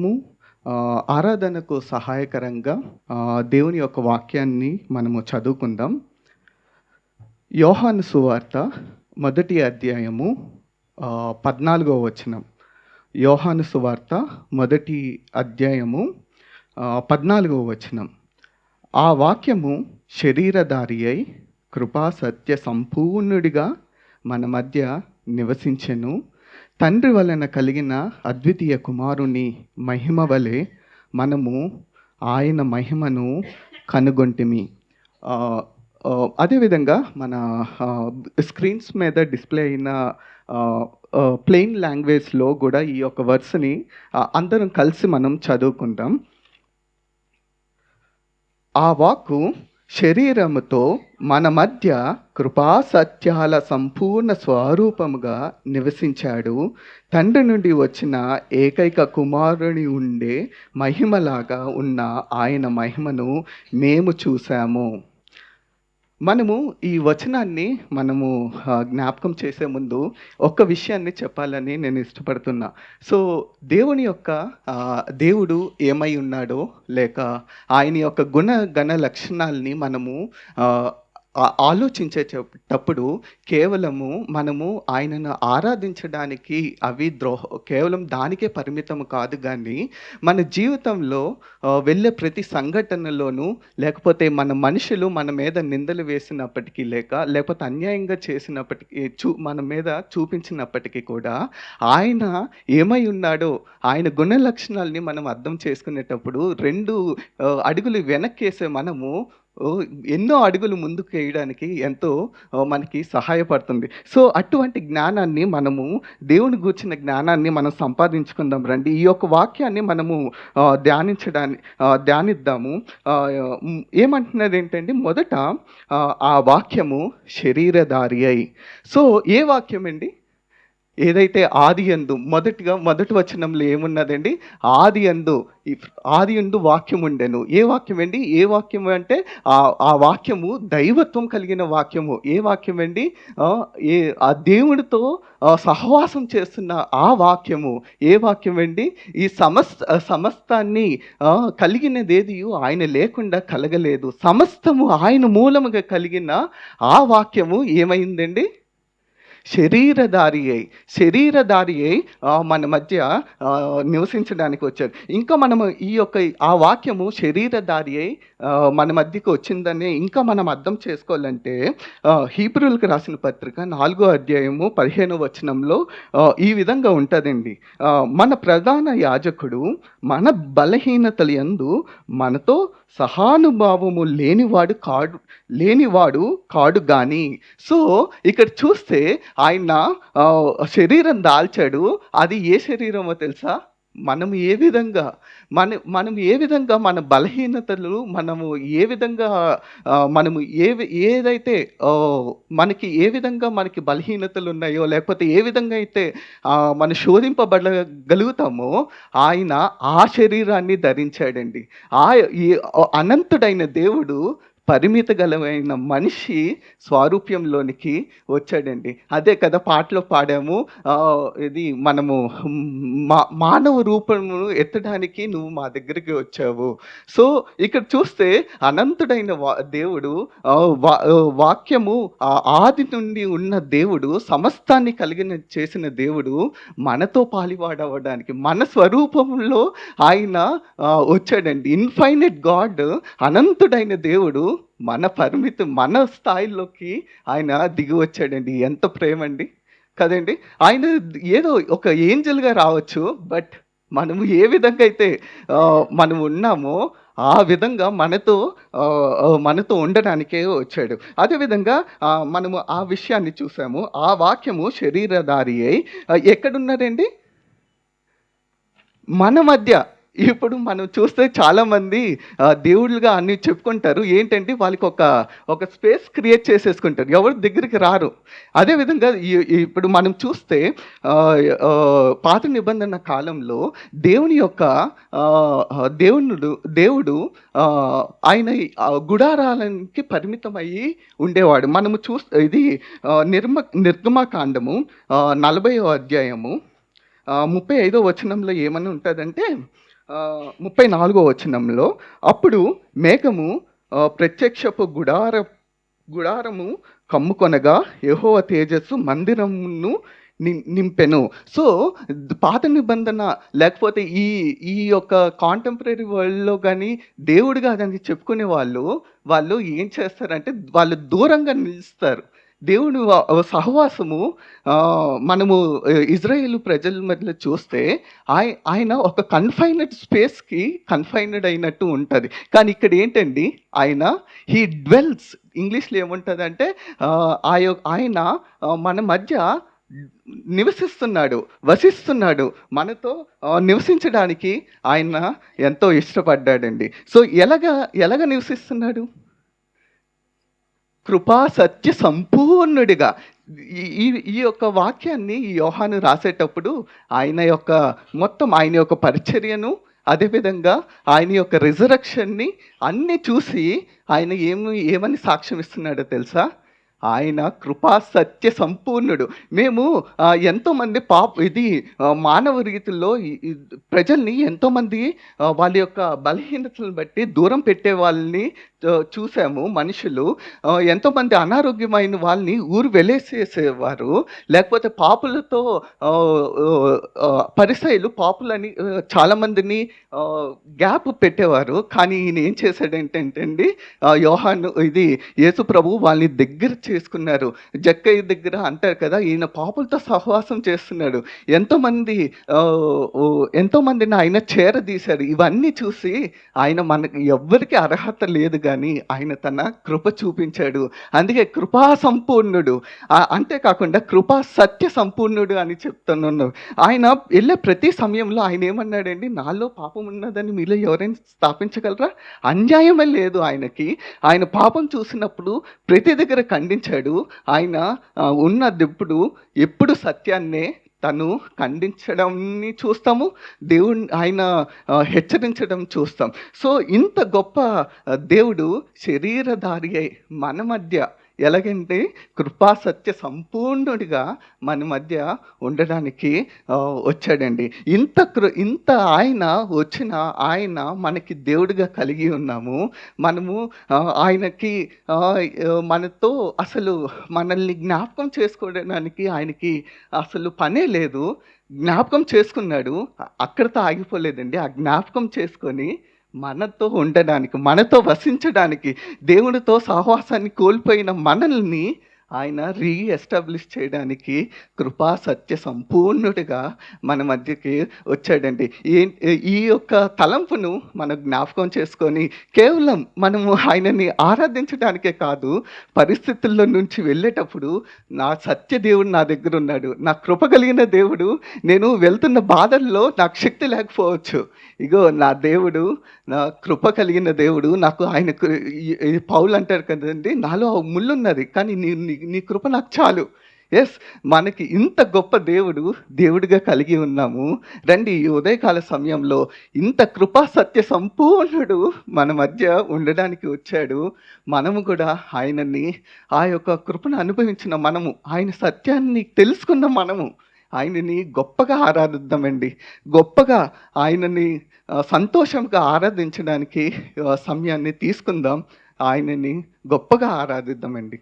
ము ఆరాధనకు సహాయకరంగా దేవుని యొక్క వాక్యాన్ని మనము చదువుకుందాం. యోహాను సువార్త మొదటి అధ్యాయము 14వ వచనం. యోహాను సువార్త మొదటి అధ్యాయము 14వ వచనం. ఆ వాక్యము శరీరధారి అయి కృపా సత్య సంపూర్ణుడిగా మన మధ్య నివసించెను. తండ్రి వలన కలిగిన అద్వితీయ కుమారుని మహిమ వలె మనము ఆయన మహిమను కనుగొంటిమి. అదేవిధంగా మన స్క్రీన్స్ మీద డిస్ప్లే అయిన ప్లెయిన్ లాంగ్వేజ్లో కూడా ఈ యొక్క వర్స్ని అందరం కలిసి మనం చదువుకుందాం. ఆ వాక్కు శరీరముతో మన మధ్య కృపా సత్యాల సంపూర్ణ స్వరూపముగా నివసించాడు. తండ్రి నుండి వచ్చిన ఏకైక కుమారుని ఉండే మహిమలాగా ఉన్న ఆయన మహిమను మేము చూసాము. మనము ఈ వచనాన్ని జ్ఞాపకం చేసే ముందు ఒక్క విషయాన్ని చెప్పాలని నేను ఇష్టపడుతున్నా. సో దేవుడు ఏమై ఉన్నాడో, లేక ఆయన యొక్క గుణ లక్షణాలని మనము ఆలోచించేటప్పుడు కేవలము మనము ఆయనను ఆరాధించడానికి అవి కేవలం దానికే పరిమితం కాదు, కానీ మన జీవితంలో వెళ్ళే ప్రతి సంఘటనలోనూ, లేకపోతే మన మనుషులు మన మీద నిందలు వేసినప్పటికీ, లేకపోతే అన్యాయంగా చేసినప్పటికీ, మన మీద చూపించినప్పటికీ కూడా ఆయన ఏమై ఉన్నాడో, ఆయన గుణ లక్షణాలని మనం అర్థం చేసుకునేటప్పుడు 2 అడుగులు వెనక్కేసే మనము ఎన్నో అడుగులు ముందుకు వేయడానికి ఎంతో మనకి సహాయపడుతుంది. సో అటువంటి జ్ఞానాన్ని దేవుని గూర్చిన జ్ఞానాన్ని మనం సంపాదించుకుందాం రండి. ఈ యొక్క వాక్యాన్ని మనము ధ్యానిద్దాము. ఏమంటున్నది ఏంటంటే, మొదట ఆ వాక్యము శరీరధారి అయి. సో ఏ వాక్యం అండి? ఏదైతే ఆది యందు మొదటి వచనంలో ఏమున్నదండి? ఆది యందు వాక్యం ఉండెను. ఏ వాక్యం అండి? ఏ వాక్యం అంటే ఆ వాక్యము దైవత్వం కలిగిన వాక్యము. ఏ వాక్యం అండి? ఆ దేవుడితో సహవాసం చేస్తున్న ఆ వాక్యము. ఏ వాక్యం అండి? ఈ సమస్తాన్ని కలిగినదేది ఆయన లేకుండా కలగలేదు. సమస్తము ఆయన మూలముగా కలిగిన ఆ వాక్యము ఏమైందండి? శరీరధారి అయి మన మధ్య నివసించడానికి వచ్చారు. ఇంకా మనము ఆ వాక్యము శరీరధారి అయి మన మధ్యకు వచ్చిందని ఇంకా మనం అర్థం చేసుకోవాలంటే, హీబ్రూలకు రాసిన పత్రిక 4వ అధ్యాయము 15వ వచనంలో ఈ విధంగా ఉంటుందండి. మన ప్రధాన యాజకుడు మన బలహీనతల యందు మనతో సహానుభావము లేనివాడు కాడు గాని. సో ఇక్కడ చూస్తే ఆయన శరీరం దాల్చాడు. అది ఏ శరీరమో తెలుసా? మనం ఏ విధంగా మన బలహీనతలు, ఏదైతే మనకి ఏ విధంగా మనకి బలహీనతలు ఉన్నాయో, లేకపోతే ఏ విధంగా అయితే మనం శోధింపబడగలుగుతామో, ఆయన ఆ శరీరాన్ని ధరించాడండి. ఈ అనంతుడైన దేవుడు పరిమిత గలమైన మనిషి స్వారూప్యంలోనికి వచ్చాడండి. అదే కదా పాటలో పాడాము. ఇది మనము మానవ రూపము ఎత్తడానికి నువ్వు మా దగ్గరికి వచ్చావు. సో ఇక్కడ చూస్తే అనంతుడైన దేవుడు, వాక్యము ఆది నుండి ఉన్న దేవుడు, సమస్తాన్ని చేసిన దేవుడు మనతో పాలివాడవడానికి మన స్వరూపంలో ఆయన వచ్చాడండి. ఇన్ఫైనైట్ గాడ్, అనంతుడైన దేవుడు మన స్థాయిలోకి ఆయన దిగి వచ్చాడండి. ఎంత ప్రేమ అండి కదండి! ఆయన ఏదో ఒక ఏంజల్గా రావచ్చు, బట్ మనము ఏ విధంగా అయితే మనం ఉన్నామో ఆ విధంగా మనతో ఉండడానికే వచ్చాడు. అదేవిధంగా మనము ఆ విషయాన్ని చూసాము. ఆ వాక్యము శరీరధారి అయి ఎక్కడున్నారండి? మన మధ్య. ఇప్పుడు మనం చూస్తే చాలామంది దేవుళ్ళుగా అన్ని చెప్పుకుంటారు. ఏంటంటే వాళ్ళకి ఒక స్పేస్ క్రియేట్ చేసేసుకుంటారు, ఎవరు దగ్గరికి రారు. అదేవిధంగా ఇప్పుడు మనం చూస్తే పాత నిబంధన కాలంలో దేవుడు ఆయన గుడారాలకి పరిమితమయ్యి ఉండేవాడు. మనము ఇది నిర్గమకాండము 40వ అధ్యాయము 35వ వచనంలో ఏమని ఉంటుందంటే, 34వ వచనంలో, అప్పుడు మేఘము ప్రత్యక్షపు గుడారము కమ్ముకొనగా యెహోవా తేజస్సు మందిరమును నింపెను. సో పాత నిబంధన లేకపోతే ఈ ఈ యొక్క కాంటెంపరరీ వరల్డ్‌లో గాని దేవుడు కాదని చెప్పుకునే వాళ్ళు ఏం చేస్తారంటే వాళ్ళు దూరంగా నిలుస్తారు. దేవుని సహవాసము మనము ఇజ్రాయేలు ప్రజల మధ్యలో చూస్తే ఆయన ఒక కన్ఫైన్డ్ అయినట్టు ఉంటది. కానీ ఇక్కడ ఏంటండి, ఆయన హీ డ్వెల్స్, ఇంగ్లీష్‌లో ఏముంటదంటే ఆయన మన మధ్య నివసిస్తున్నాడు, వసిస్తున్నాడు. మనతో నివసించడానికి ఆయన ఎంతో ఇష్టపడ్డాడండి. సో ఎలాగ నివసిస్తున్నాడు? కృపా సత్య సంపూర్ణుడిగా. ఈ ఈ యొక్క వాక్యాన్ని ఈ యోహాను రాసేటప్పుడు ఆయన యొక్క పరిచర్యను, అదేవిధంగా ఆయన యొక్క రిజరక్షన్‌ని అన్నీ చూసి ఆయన ఏమని సాక్ష్యం ఇస్తున్నాడో తెలుసా? ఆయన కృపా సత్య సంపూర్ణుడు. మేము ఎంతోమంది మానవ రీతిలో ప్రజల్ని ఎంతోమంది వాళ్ళ యొక్క బలహీనతలను బట్టి దూరం పెట్టే వాళ్ళని చూసాము. మనుషులు ఎంతోమంది అనారోగ్యమైన వాళ్ళని ఊరు వెలేసేసేవారు. లేకపోతే పాపులతో పరిసయ్యులు పాపులని చాలామందిని గ్యాప్ పెట్టేవారు. కానీ ఈయన ఏం చేశాడంటే అండి, యోహాను యేసు ప్రభు వాళ్ళని దగ్గర చేసుకున్నారు. జక్కయ్య దగ్గర అంటారు కదా, ఈయన పాపులతో సహవాసం చేస్తున్నాడు. ఎంతోమందిని ఆయన చేరదీశాడు. ఇవన్నీ చూసి ఆయన మనకి ఎవ్వరికి అర్హత లేదు, కానీ ఆయన తన కృప చూపించాడు. అందుకే కృపా సంపూర్ణుడు, అంతేకాకుండా కృపా సత్య సంపూర్ణుడు అని చెప్తున్నాను. ఆయన వెళ్ళే ప్రతి సమయంలో ఆయన ఏమన్నాడండి, నాలో పాపం ఉన్నదని మీలో ఎవరైనా స్థాపించగలరా? అన్యాయమే లేదు ఆయనకి. ఆయన పాపం చూసినప్పుడు ప్రతి దగ్గర ఖండించాడు. ఆయన ఎప్పుడు సత్యాన్నే తను ఖండించడాన్ని చూస్తాము, ఆయన హెచ్చరించడం చూస్తాం. సో ఇంత గొప్ప దేవుడు శరీరధారి అయి మన మధ్య ఎలాగంటే కృపా సత్య సంపూర్ణుడిగా మన మధ్య ఉండడానికి వచ్చాడండి. ఇంత ఆయన మనకి దేవుడిగా కలిగి ఉన్నాము. మనము ఆయనకి మనతో అసలు మనల్ని జ్ఞాపకం చేసుకోవడానికి ఆయనకి అసలు పనే లేదు. జ్ఞాపకం చేసుకున్నాడు, అక్కడితో ఆగిపోలేదండి. ఆ జ్ఞాపకం చేసుకొని మనతో ఉండడానికి, మనతో వసించడానికి, దేవునితో సహవాసాన్ని కోల్పోయిన మనల్ని ఆయన రీఎస్టాబ్లిష్ చేయడానికి కృపా సత్య సంపూర్ణుడిగా మన మధ్యకి వచ్చాడండి. ఈ యొక్క తలంపును మనం జ్ఞాపకం చేసుకొని కేవలం మనము ఆయనని ఆరాధించడానికే కాదు, పరిస్థితుల్లో నుంచి వెళ్ళేటప్పుడు నా సత్య దేవుడు నా దగ్గర ఉన్నాడు, నా కృప కలిగిన దేవుడు, నేను వెళ్తున్న బాధల్లో నాకు శక్తి లేకపోవచ్చు, ఇగో నా దేవుడు, నా కృప కలిగిన దేవుడు, నాకు ఆయనకు పౌలు అంటారు కదండి, నాలో ముళ్ళున్నది కానీ నీ కృప నాకు చాలు. ఎస్, మనకి ఇంత గొప్ప దేవుడిగా కలిగి ఉన్నాము. రండి, ఈ ఉదయకాల సమయంలో ఇంత కృపా సత్య సంపూర్ణుడు మన మధ్య ఉండడానికి వచ్చాడు. మనము కూడా ఆయనని, ఆ యొక్క కృపను అనుభవించిన మనము, ఆయన సత్యాన్ని తెలుసుకున్న మనము ఆయనని గొప్పగా ఆరాధిద్దామండి. గొప్పగా ఆయనని సంతోషంగా ఆరాధించడానికి సమయాన్ని తీసుకుందాం. ఆయనని గొప్పగా ఆరాధిద్దామండి.